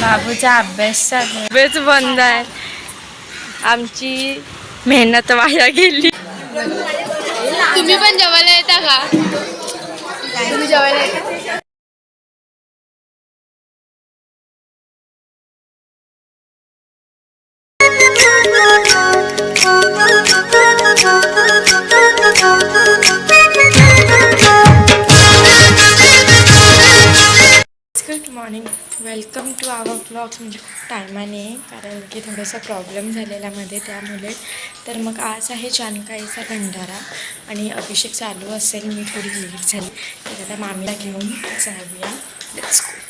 बाबूचा अभ्यास चालू आहे. अभ्यास बंद आहे. आमची मेहनत वाया गेली. तुम्ही पण जेवायला येता का? तुम्ही जेवायला येता? Good morning, welcome to our blogs. म्हणजे खूप टायमाने, कारण की थोडासा प्रॉब्लेम झालेला मध्ये, त्यामुळे. तर मग आज आहे जानकाईचा भंडारा आणि अभिषेक चालू असेल. मी थोडी लेट झाली, तर आता मामीला घेऊन जाऊया. Let's go.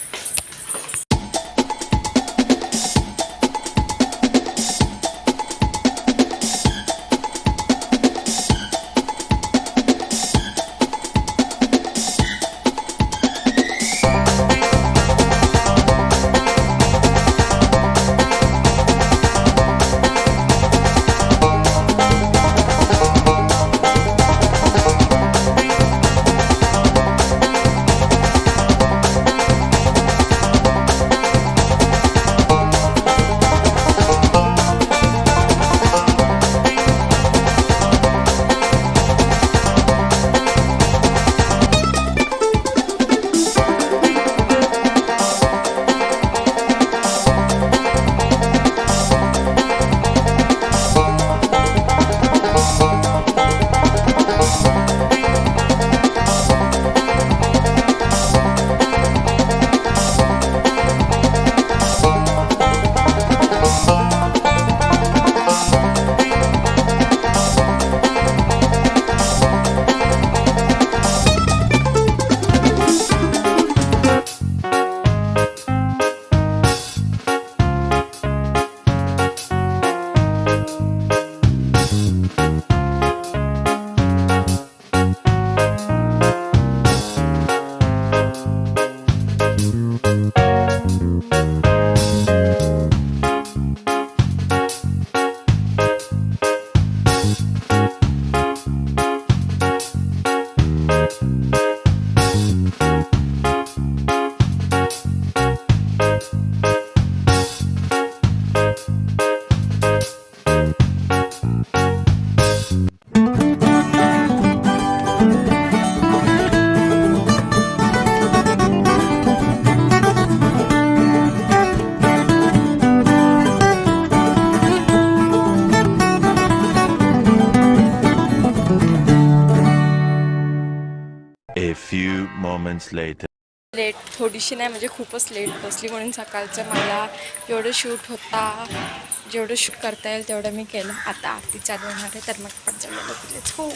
A few moments later. Late थोडीशी नाही, म्हणजे खूपच लेट बसली, म्हणून सकाळचं मला एवढं शूट होता, जेवढं शूट करता येईल तेवढं मी केलं. आता आरती चालू होणार आहे, तर मग पण चालू दिलेच. हो,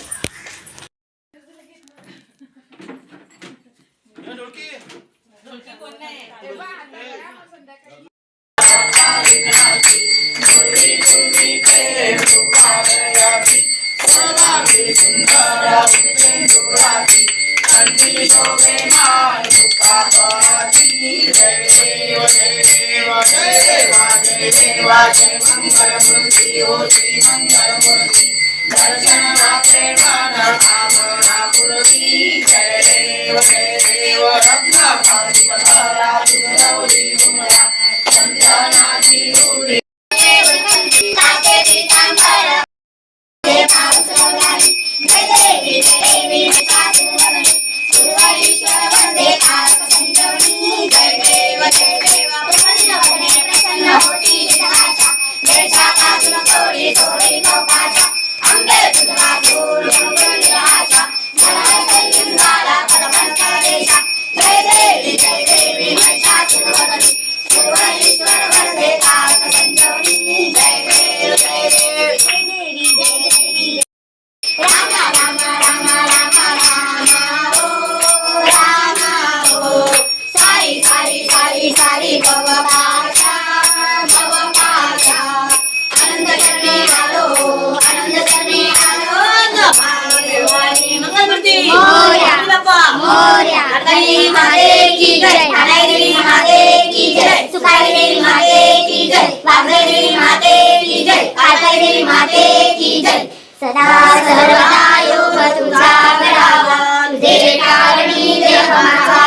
देवी माते की जय, ठाणे देवी माते की जय, सुखाई देवी माते की जय, वाघे देवी माते की जय, काळकाई देवी माते की जय. सदा सर्वदा योग तुझा करावा, तुझे कारणी देव माझा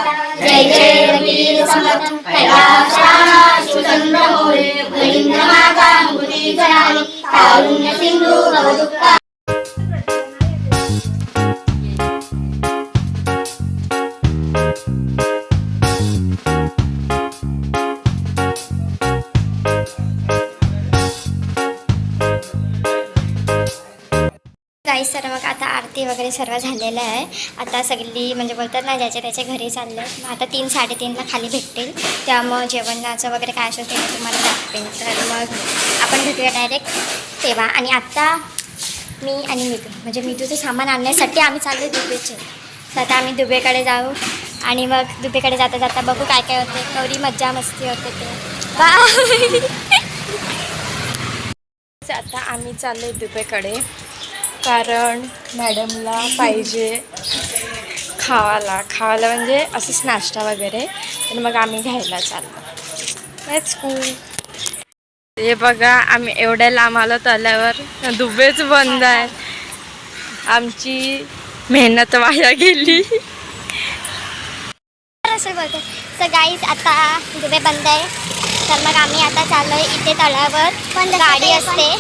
जय जय रंगीर समर्थ कैलास शिवचंद्र मोरे मलिंद्र माता मुक्ती जनानी कारुण्य सिंधू भवदुःख गाईस तर मग आता आरती वगैरे सर्व झालेलं आहे. आता सगळी म्हणजे बोलतात ना ज्याच्या त्याच्या घरी चालले. मग आता 3-3:30ला खाली भेटतील. त्यामुळं जेवणाचं वगैरे काय असेल ते तुम्हाला दाखवेन. तर मग आपण भेटूया डायरेक्ट तेव्हा. आणि आत्ता मी आणि मितू म्हणजे मितूचं सामान आणण्यासाठी आम्ही चाललो दुबेचे. तर आता आम्ही दुबेकडे जाऊ आणि मग दुबेकडे जाता जाता बघू काय काय होते. केवढी मज्जा मस्ती होते ते. बाय. आता आम्ही चाललो दुबेकडे कारण मॅडमला पाहिजे खावायला म्हणजे असंच नाश्ता वगैरे. तर मग आम्ही घ्यायला चाललो. Let's go. हे बघा आम्ही एवढ्या लांब आलो तल्यावर दुबेच बंद आहे. आमची मेहनत वाया गेली. असं बोलतो. तर गाईज आता दुबे बंद आहे. तर मग आम्ही आता चाललोय इथे तळावर. गाडी असते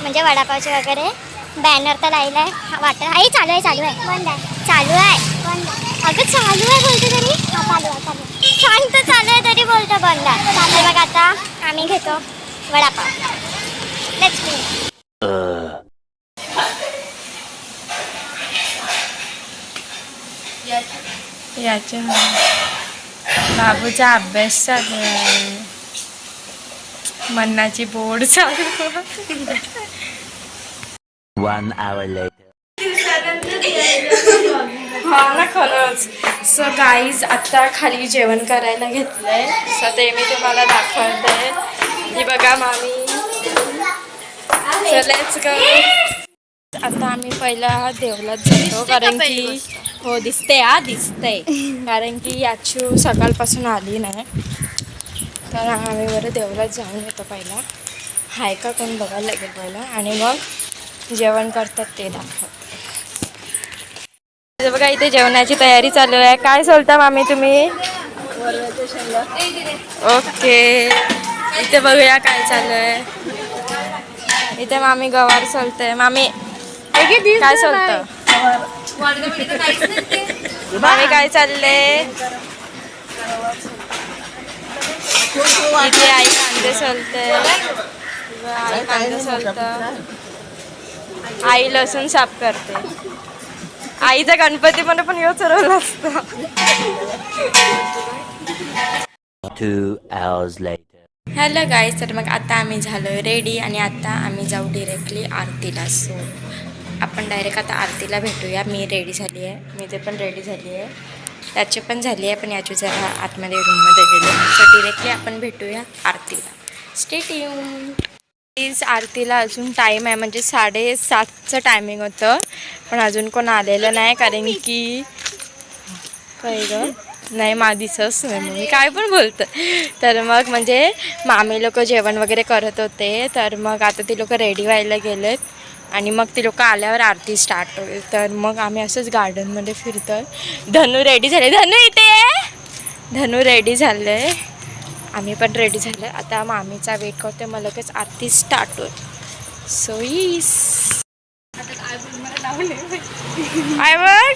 म्हणजे वडापावची वगैरे. बॅनर तर लावला आहे वाटत. आई चालू आहे चालू आहे बंद आहे चालू आहे बंद. अगं चालू आहे बोलतो तरी चालू आहे चालू शांत चालू आहे तरी बोलतो बंद आहे. चालू बघ आता आम्ही घेतो वडापाव. Let's go. याच्या बाबूचा अभ्यास चालू आहे. मन्नाची बोर्ड चालू. 1 hour later. हा ना खरंच. सो गाईज आता खाली जेवण करायला घेतलंय. सो ते मी तुम्हाला दाखवते. ही बघा मामी. So let's go. आता आम्ही पहिला देवलात जातो कारण की हो दिसते दिसते. कारण की याची सकाळपासून आली नाही. तर आम्ही बरं देवलात जाऊन येतो पहिला. हाय का कोण बघायला लागेल पहिला आणि मग जेवण करतात ते दाखवत. बघा इथे जेवणाची तयारी चालू आहे. काय सोलता मामी तुम्ही? ओके. इथे बघूया काय चालू आहे. इथे मामी गवार सोलते. मामी काय सोलतं? मामी काय चालले? इथे आई कांदे सोलते. आई कांदे सोलतं. आई लसूण साफ करते. आईचा गणपतीमध्ये पण योच रोल असतो. 2 hours later. Hello guys. तर मग आता आम्ही झालो रेडी आणि आता आम्ही जाऊ डिरेक्टली आरतीला. सो आपण डायरेक्ट आता आरतीला भेटूया. मी रेडी झाली आहे. मी ते पण रेडी झाली आहे. याची पण झाली आहे पण याची जरा आतमध्ये रूममध्ये गेले. सो डिरेक्टली आपण भेटूया आरतीला. Stay tuned. प्लीज आरतीला अजून टाईम आहे म्हणजे 7:30चं टायमिंग होतं. पण अजून कोण आलेलं नाही कारण की काय गं नाही दिसच नाही. मग मी काय पण बोलतं. तर मग म्हणजे मामी लोक जेवण वगैरे करत होते. तर मग आता ती लोक रेडी व्हायला गेलेत आणि मग ती लोक आल्यावर आरती स्टार्ट होईल. तर मग आम्ही असंच गार्डनमध्ये फिरतो. धनू रेडी झाले. धनू इथे धनू रेडी झालं आहे. आम्ही पण रेडी झालं. आता मामीचा वेट करते. मग लगेच आरती स्टार्ट होईल. सो येस आय बघ.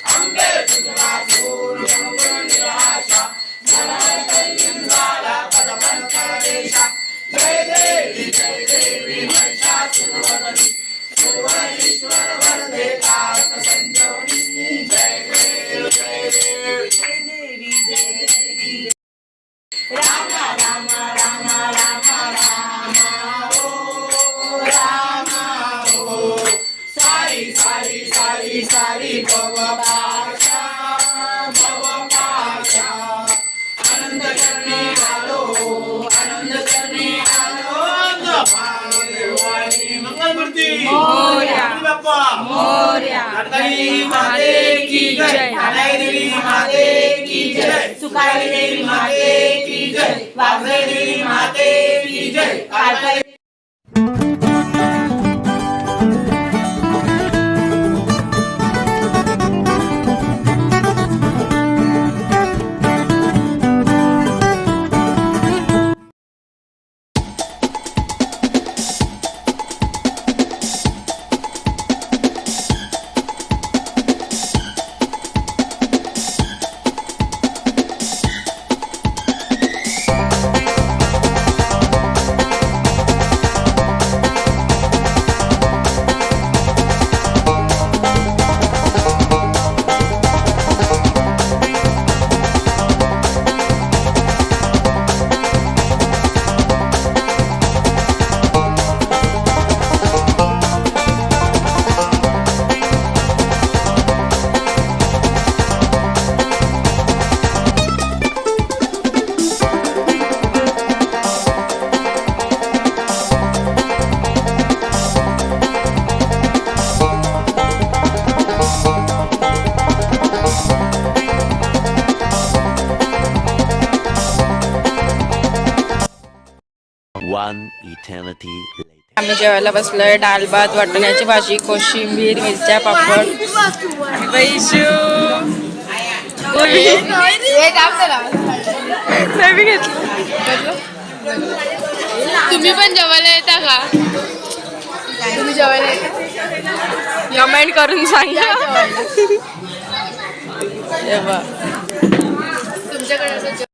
अंबे तुझा One eternity later. आम्ही जेवायला बसलोय. डाळ भात, वाटाण्याची भाजी, कोशिंबीर, मिरच्या, पापड. वैशू तुम्ही पण जेवायला येता का? तुम्ही जेवायला येता? कमेंट करून सांगा. तुमच्याकडे